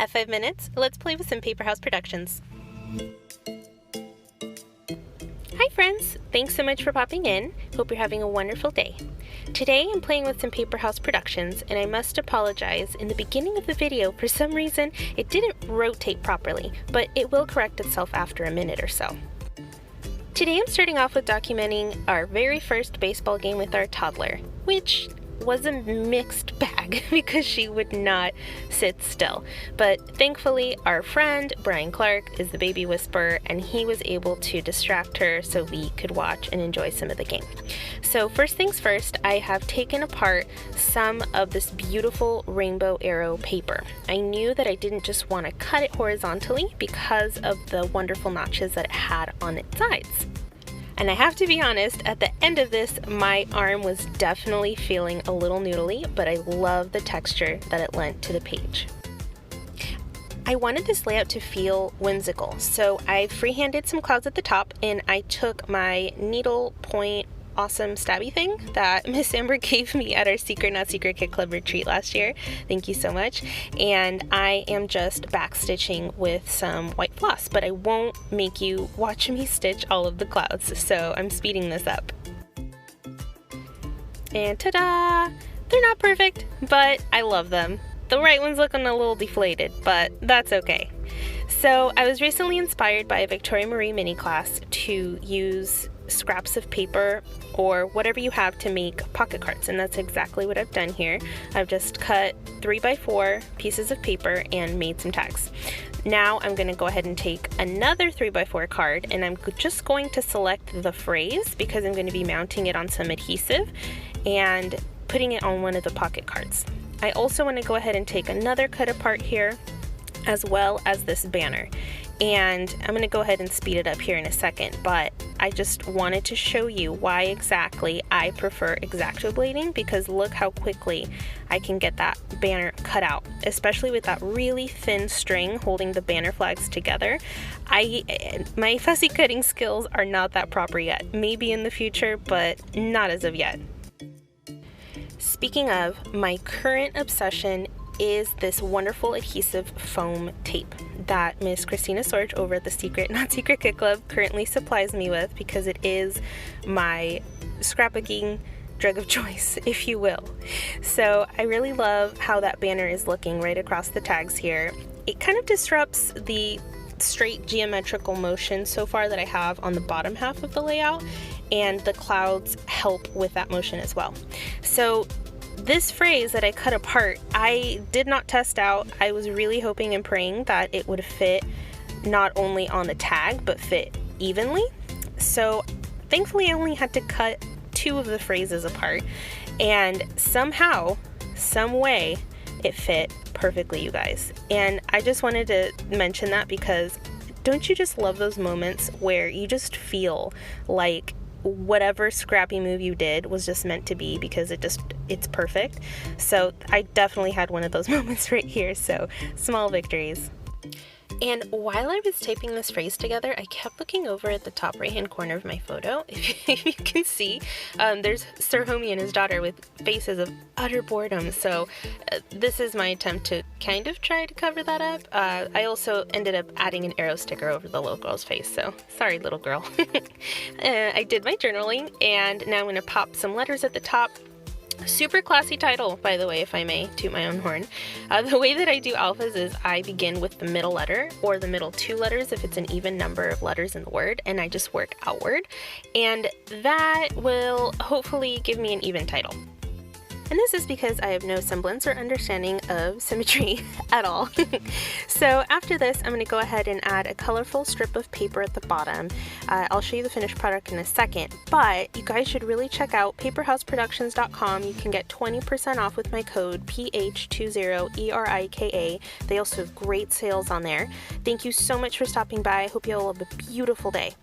Have 5 minutes? Let's play with some Paper House Productions. Hi friends! Thanks so much for popping in. Hope you're having a wonderful day. Today I'm playing with some Paper House Productions, and I must apologize. In the beginning of the video, for some reason, it didn't rotate properly, but it will correct itself after a minute or so. Today I'm starting off with documenting our very first baseball game with our toddler, which was a mixed bag because she would not sit still. But thankfully our friend Brian Clark is the baby whisperer, and he was able to distract her so we could watch and enjoy some of the game. So first things first, I have taken apart some of this beautiful rainbow arrow paper. I knew that I didn't just want to cut it horizontally because of the wonderful notches that it had on its sides. And I have to be honest, at the end of this, my arm was definitely feeling a little noodly, but I love the texture that it lent to the page. I wanted this layout to feel whimsical, so I freehanded some clouds at the top, and I took my needle point awesome stabby thing that Miss Amber gave me at our Secret Not Secret Kit Club retreat last year. Thank you so much. And I am just backstitching with some white floss, but I won't make you watch me stitch all of the clouds, so I'm speeding this up. And ta-da! They're not perfect, but I love them. The right one's looking a little deflated, but that's okay. So I was recently inspired by a Victoria Marie mini class to use scraps of paper or whatever you have to make pocket cards, and that's exactly what I've done here. I've just cut 3x4 pieces of paper and made some tags. Now I'm going to go ahead and take another 3x4 card, and I'm just going to select the phrase because I'm going to be mounting it on some adhesive and putting it on one of the pocket cards. I also want to go ahead and take another cut apart here, as well as this banner. And I'm going to go ahead and speed it up here in a second, but I just wanted to show you why exactly I prefer X-Acto blading, because look how quickly I can get that banner cut out, especially with that really thin string holding the banner flags together. My fussy cutting skills are not that proper yet. Maybe in the future, but not as of yet. Speaking of, my current obsession is this wonderful adhesive foam tape that Miss Christina Sorge over at the Secret Not Secret Kit Club currently supplies me with, because it is my scrapbooking drug of choice, if you will. So I really love how that banner is looking right across the tags here. It kind of disrupts the straight geometrical motion so far that I have on the bottom half of the layout, and the clouds help with that motion as well. So this phrase that I cut apart, I did not test out. I was really hoping and praying that it would fit not only on the tag, but fit evenly. So thankfully I only had to cut 2 of the phrases apart, and somehow, some way, it fit perfectly, you guys. And I just wanted to mention that because don't you just love those moments where you just feel like whatever scrappy move you did was just meant to be, because it's perfect. So I definitely had one of those moments right here, so small victories. And while I was taping this phrase together, I kept looking over at the top right hand corner of my photo. If you can see, there's Sir Homie and his daughter with faces of utter boredom. So this is my attempt to kind of try to cover that up. I also ended up adding an arrow sticker over the little girl's face, so sorry little girl. I did my journaling, and now I'm going to pop some letters at the top. Super classy title, by the way, if I may toot my own horn. The way that I do alphas is I begin with the middle letter, or the middle 2 letters if it's an even number of letters in the word, and I just work outward, and that will hopefully give me an even title. And this is because I have no semblance or understanding of symmetry at all. So after this, I'm going to go ahead and add a colorful strip of paper at the bottom. I'll show you the finished product in a second, but you guys should really check out paperhouseproductions.com. You can get 20% off with my code PH20ERIKA. They also have great sales on there. Thank you so much for stopping by. I hope you all have a beautiful day.